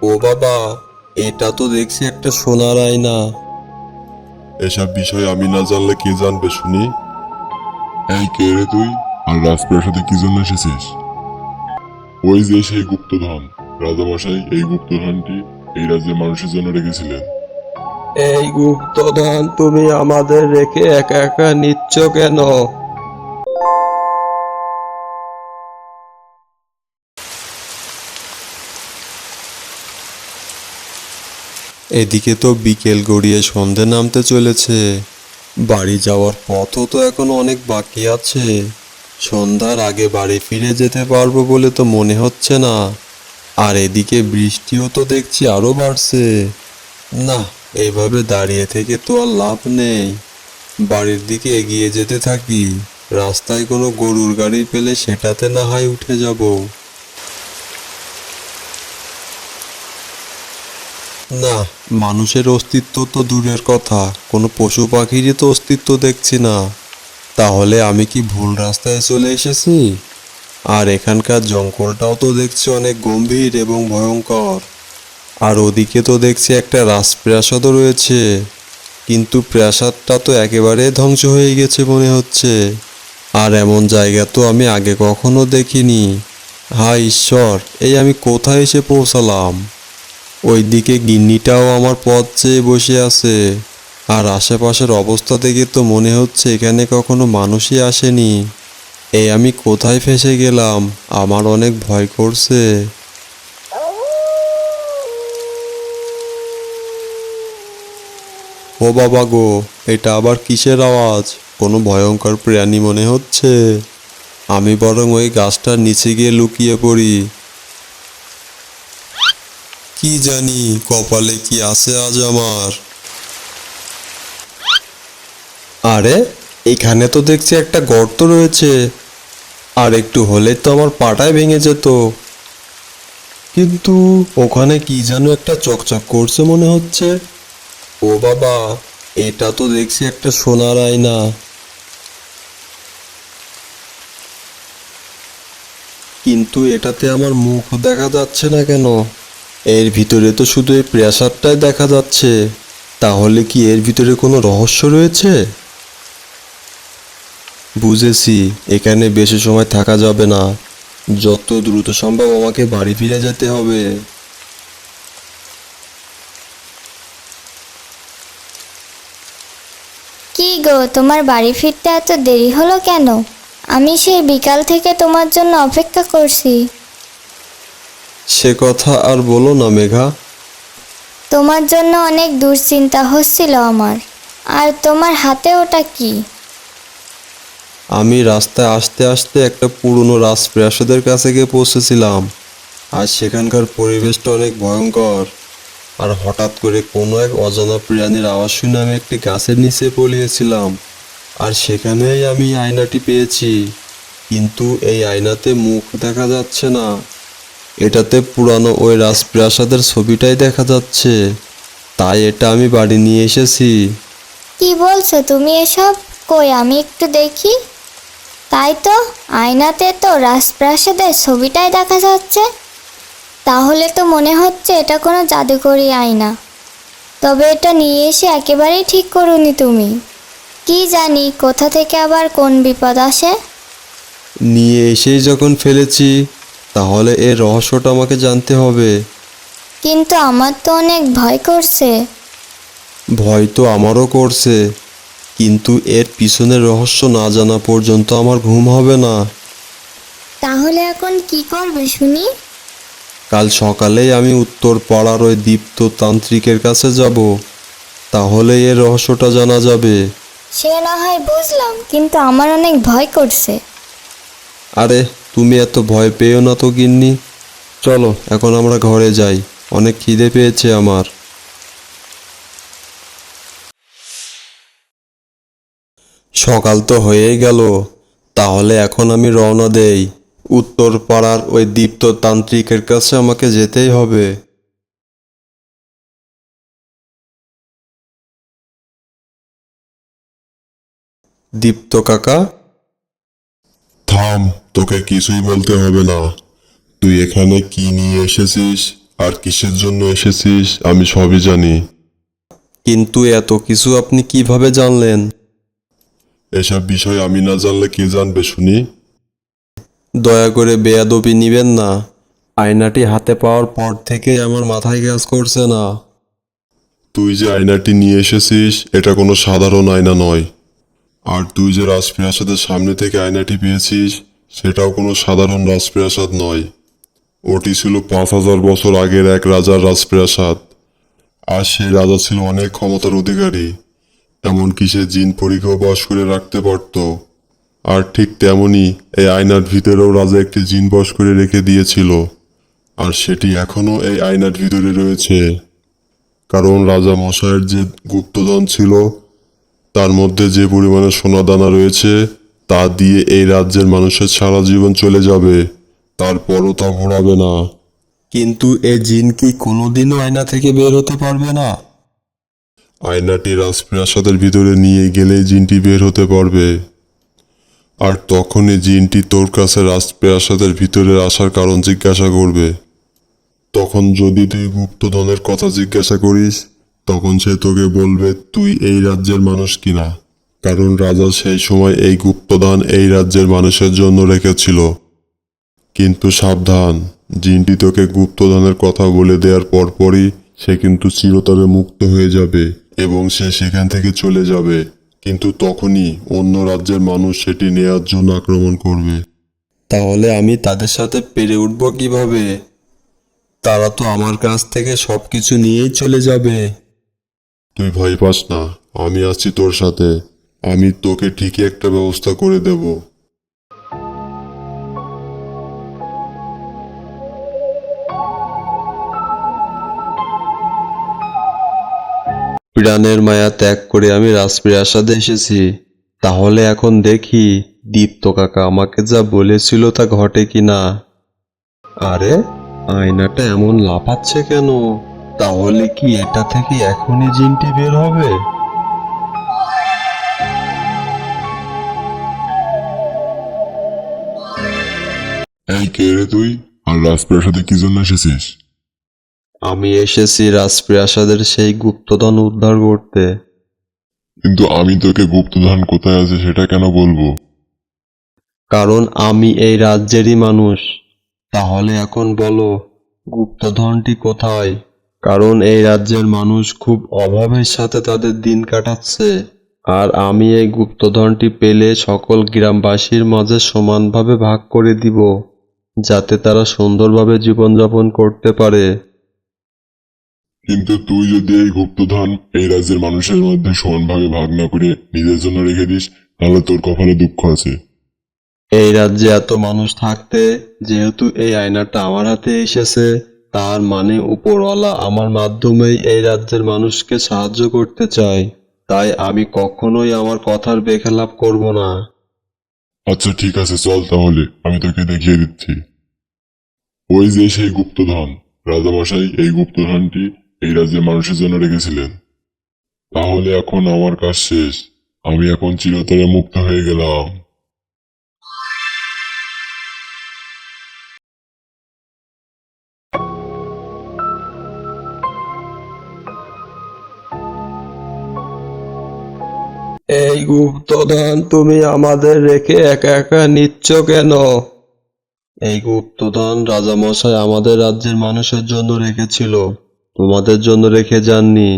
ও বাবা, এটা তো দেখছি একটা সোনার আয়না। এসব বিষয় আমি না জানলে কে জানবে শুনি? এই কে রে তুই? আর রাজপ্রাসাদে কি জন্য এসেছিস? ওই যে সেই গুপ্তধন। রাজামশাই, এই গুপ্তধনটি এই রাজ্যের মানুষের জন্য রেখেছিলেন। এই গুপ্তধন তুমি আমাদের রেখে একা একা নিচ্ছ কেন? এদিকে তো বিকেল গড়িয়ে সন্ধে নামতে চলেছে। বাড়ি যাওয়ার পথও তো এখনো অনেক বাকি আছে। সন্ধ্যার আগে বাড়ি ফিরে যেতে পারবো বলে তো মনে হচ্ছে না। আর এদিকে বৃষ্টিও তো দেখছি আরো বাড়ছে। না, এইভাবে দাঁড়িয়ে থেকে তো আর লাভ নেই। বাড়ির দিকে এগিয়ে যেতে থাকি। রাস্তায় কোনো গরুর গাড়ি পেলে সেটাতে না হয় উঠে যাব। না, মানুষের অস্তিত্ব তো দূরের কথা, কোনো পশু পাখিরই তো অস্তিত্ব দেখছি না। তাহলে আমি কি ভুল রাস্তায় চলে এসেছি? আর এখানকার জঙ্গলটাও তো দেখছি অনেক গম্ভীর এবং ভয়ঙ্কর। আর ওদিকে তো দেখছি একটা রাজপ্রাসাদও রয়েছে, কিন্তু প্রাসাদটা তো একেবারে ধ্বংস হয়ে গেছে মনে হচ্ছে। আর এমন জায়গা তো আমি আগে কখনো দেখিনি। হায় ঈশ্বর, এই আমি কোথায় এসে পৌঁছালাম? ওইদিকে গিন্নিটাও আমার পথ চেয়ে বসে আছে। আর আশেপাশের অবস্থা দেখে তো মনে হচ্ছে এখানে কখনো মানুষই আসেনি। এই আমি কোথায় ফেঁসে গেলাম? আমার অনেক ভয় করছে। ও বাবা গো, এটা আবার কিসের আওয়াজ? কোনো ভয়ঙ্কর প্রাণী মনে হচ্ছে। আমি বরং ওই গাছটার নিচে গিয়ে লুকিয়ে পড়ি। কি জানি কপালে কি আছে আজ আমার। আরে, এখানে তো দেখছি একটা গর্ত রয়েছে। আর একটু হলে তো আমার পাটাই ভেঙে যেত। কিন্তু ওখানে কি যেন একটা চকচক করছে মনে হচ্ছে। ও বাবা, এটা তো দেখছি একটা সোনার আয়না। কিন্তু এটাতে আমার মুখ দেখা যাচ্ছে না কেন? এর ভিতরে তো শুধু এই প্রাসাদটাই দেখা যাচ্ছে। তাহলে কি এর ভিতরে কোনো রহস্য রয়েছে? বুঝেছি, এখানে বেশি সময় থাকা যাবে না। যত দ্রুত সম্ভব আমাকে বাড়ি ফিরে যেতে হবে। কি গো, তোমার বাড়ি ফিরতে এত দেরি হলো কেন? আমি সেই বিকাল থেকে তোমার জন্য অপেক্ষা করছি। সে কথা আর বলো না মেঘা। তোমার জন্য অনেক দুশ্চিন্তা হচ্ছিল আমার। আর তোমার হাতে ওটা কি? আমি রাস্তায় আসতে আসতে একটা পুরনো রাজপ্রাসাদের কাছে গিয়ে পৌঁছেছিলাম। আর সেখানকার পরিবেশটা অনেক ভয়ঙ্কর। আর হঠাৎ করে কোনো এক অজানা প্রাণীর আওয়াজ শুনে আমি একটি গাছের নিচে পলিয়েছিলাম। আর সেখানেই আমি আয়নাটি পেয়েছি। কিন্তু এই আয়নাতে মুখ দেখা যাচ্ছে না। এটাতে পুরানো ওই রাজপ্রাসাদের ছবিটাই দেখা যাচ্ছে। তাই এটা আমি বাড়ি নিয়ে এসেছি। কি বলছো তুমি এসব? কই আমি একটু দেখি। তাই তো, আয়নাতে তো রাজপ্রাসাদের ছবিটাই দেখা যাচ্ছে। তাহলে তো মনে হচ্ছে এটা কোনো জাদুকরি আয়না। তবে এটা নিয়ে এসে একেবারেই ঠিক করোনি তুমি। কি জানি কোথা থেকে আবার কোন বিপদ আসে। নিয়ে এসেই যখন ফেলেছি, তাহলে এর রহস্যটা আমাকে জানতে হবে। কিন্তু আমার তো অনেক ভয় করছে। ভয় তো আমারও করছে, কিন্তু এর পিছনের রহস্য না জানা পর্যন্ত আমার ঘুম হবে না। তাহলে এখন কি করবে শুনি? কাল সকালেই আমি উত্তর পাড়ার ওই দীপ্ত তান্ত্রিকের কাছে যাব। তাহলে এর রহস্যটা জানা যাবে। সে না হয় বুঝলাম, কিন্তু আমার অনেক ভয় করছে। আরে, তুমি এত ভয় পেও না তো গিন্নি। চলো এখন আমরা ঘরে যাই, অনেক খিদে পেয়েছে আমার। সকাল তো হয়েই গেল। তাহলে এখন আমি রওনা দেই। উত্তর পাড়ার ওই দীপ্ত তান্ত্রিকের কাছে আমাকে যেতেই হবে। দীপ্ত কাকা। থাম, তোকে কিছুই বলতে হবে না। তুই এখানে কি নিয়ে এসেছিস আর কিসের জন্য এসেছিস আমি সবই জানি। কিন্তু এত কিছু আপনি কিভাবে জানলেন? এসব বিষয় আমি না জানলে কে জানবে শুনি? দয়া করে বেয়াদবি নিবেন না। আয়নাটি হাতে পাওয়ার পর থেকে আমার মাথায় কাজ করছে না। তুই যে আয়নাটি নিয়ে এসেছিস এটা কোনো সাধারণ আয়না নয়। আর তুই যে রাজপ্রাসাদের সামনে থেকে আয়নাটি পেয়েছিস সেটাও কোনো সাধারণ রাজপ্রাসাদ নয়। ওটি ছিল 5,000 বছর আগের এক রাজার রাজপ্রাসাদ। আর সেই রাজা ছিল অনেক ক্ষমতার অধিকারী। এমনকি সে জিন পরীকেও বশ করে রাখতে পারত। আর ঠিক তেমনি এই আয়নার ভিতরেও রাজা একটি জিন বশ করে রেখে দিয়েছিল। আর সেটি এখনও এই আয়নার ভিতরে রয়েছে। কারণ রাজা মশাইয়ের যে গুপ্তধন ছিল তার মধ্যে যে পরিমাণে সোনাদানা রয়েছে তা দিয়ে এই রাজ্যের মানুষের সারা জীবন চলে যাবে, তারপরও তা ভোড়াবে না। কিন্তু এ জিন কি কোনোদিনও আয়না থেকে বের হতে পারবে না? আয়নাটি রাজপ্রাসাদের ভিতরে নিয়ে গেলেই জিনটি বের হতে পারবে। আর তখনই জিনটি তোর কাছে রাজপ্রাসাদের ভিতরে আসার কারণ জিজ্ঞাসা করবে। তখন যদি তুই গুপ্তধনের কথা জিজ্ঞাসা করিস তখন সে তোকে বলবে তুই এই রাজ্যের মানুষ কিনা। কারণ রাজা সেই সময় এই গুপ্তধন এই রাজ্যের মানুষের জন্য রেখেছিল। কিন্তু সাবধান, জিনটি তোকে গুপ্তধনের কথা বলে দেওয়ার পরপরই সে কিন্তু চিরতরে মুক্ত হয়ে যাবে এবং সে সেখান থেকে চলে যাবে। কিন্তু তখনই অন্য রাজ্যের মানুষ সেটি নেয়ার জন্য আক্রমণ করবে। তাহলে আমি তাদের সাথে পেরে উঠব কিভাবে? তারা তো আমার কাছ থেকে সবকিছু নিয়েই চলে যাবে। তুই ভয় পাস না, আমি আছি তোর সাথে। আমি তোকে ঠিকই একটা ব্যবস্থা করে দেব। প্রাণের মায়া ত্যাগ করে আমি রাজপ্রাসাদে এসেছি। তাহলে এখন দেখি দীপ্ত কাকা আমাকে যা বলেছিল তা ঘটে কিনা। আরে, আয়নাটা এমন লাফাচ্ছে কেন? তাহলে কি এটা থেকে এখনই জিনটি বের হবে? এই কে রে তুই? আর রাজপ্রাসাদে কি জন্য এসেছিস? আমি এসেছি রাজপ্রাসাদের সেই গুপ্তধন উদ্ধার করতে। কিন্তু আমি তোকে গুপ্তধন কোথায় আছে সেটা কেন বলবো? কারণ আমি এই রাজ্যেরই মানুষ। তাহলে এখন বলো, গুপ্তধনটি কোথায়? কারণ এই রাজ্যের মানুষ খুব অভাবের সাথে তাদের দিন কাটাচ্ছে। আর আমি এই গুপ্তধনটি পেলে সকল গ্রামবাসীর মাঝে সমানভাবে ভাগ করে দিব, যাতে তারা সুন্দরভাবে জীবনযাপন করতে পারে। কিন্তু তুই যদি এই গুপ্তধন এই রাজ্যের মানুষের মধ্যে সমানভাবে ভাগ না করে নিজের জন্য রেখে দিস তাহলে তোর কপালে দুঃখ আছে। এই রাজ্যে এত মানুষ থাকতে যেহেতু এই আয়নাটা আমার হাতে এসেছে, তার মানে উপরওয়ালা আমার মাধ্যমেই এই রাজ্যের মানুষকে সাহায্য করতে চায়। তাই আমি কখনোই আমার কথার বেখেলাপ করব না। আচ্ছা ঠিক আছে, চল তাহলে আমি তোকে দেখিয়ে দিচ্ছি। ওই যে সেই গুপ্তধন, রাজামশাই এই গুপ্তধনটি এই রাজ্যের মানুষের জন্য রেখেছিলেন। তাহলে এখন আমার কাজ শেষ, আমি এখন চিরতরে মুক্ত হয়ে গেলাম। এই গুপ্তধন তুমি আমাদের রেখে একা একা নিচ্ছ কেন? এই গুপ্তধন রাজামশাই আমাদের রাজ্যের মানুষের জন্য রেখেছিল, তোমাদের জন্য রেখে যাননি।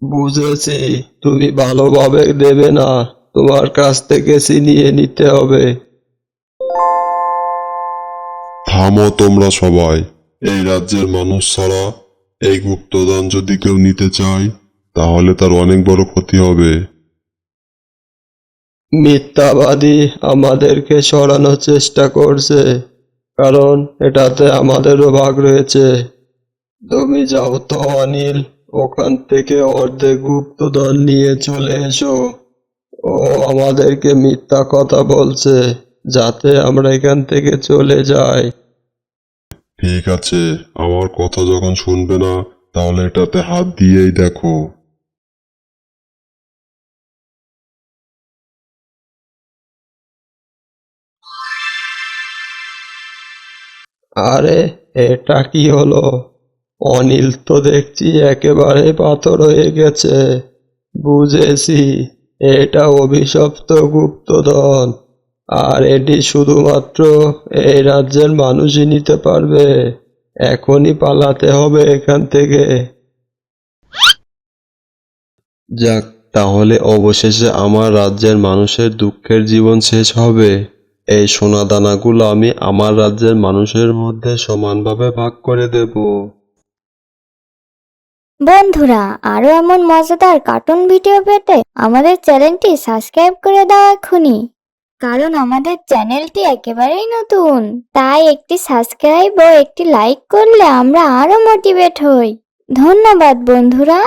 বুঝেছি, তুমি ভালোভাবে দেবে না, তোমার কাছ থেকে ছিনিয়ে নিতে হবে। থামো তোমরা সবাই। এই রাজ্যের মানুষ ছাড়া এই গুপ্তধন যদি কেউ নিতে চায় তাহলে তার অনেক বড় ক্ষতি হবে। মিথ্যাবাদী আমাদেরকে সরানোর চেষ্টা করছে, কারণ এটাতে আমাদেরও ভাগ রয়েছে। তুমি যাও তো অনিল, ওখান থেকে অর্ধেক গুপ্তধন নিয়ে চলে এসো। ও আমাদেরকে মিথ্যা কথা বলছে, যাতে আমরা এখান থেকে চলে যাই। ঠিক আছে, আমার কথা যখন শুনবে না তাহলে এটাতে হাত দিয়েই দেখো। আরে, এটা কি হলো? অনিল তো দেখছি একেবারে পাথর হয়ে গেছে। বুঝেছি, এটা অভিশপ্ত গুপ্তধন, আর এটি শুধুমাত্র এই রাজ্যের মানুষই নিতে পারবে। এখনই পালাতে হবে এখান থেকে। যাক, তাহলে অবশেষে আমার রাজ্যের মানুষের দুঃখের জীবন শেষ হবে। এই সোনাদানাগুলো আমি আমার রাজ্যের মানুষের মধ্যে সমানভাবে ভাগ করে দেব। বন্ধুরা, আরো এমন মজাদার কার্টুন ভিডিও পেতে আমাদের চ্যানেলটি সাবস্ক্রাইব করে দাও এখনই। কারণ আমাদের চ্যানেলটি একেবারেই নতুন, তাই একটি সাবস্ক্রাইব ও একটি লাইক করলে আমরা আরো মোটিভেট হই। ধন্যবাদ বন্ধুরা।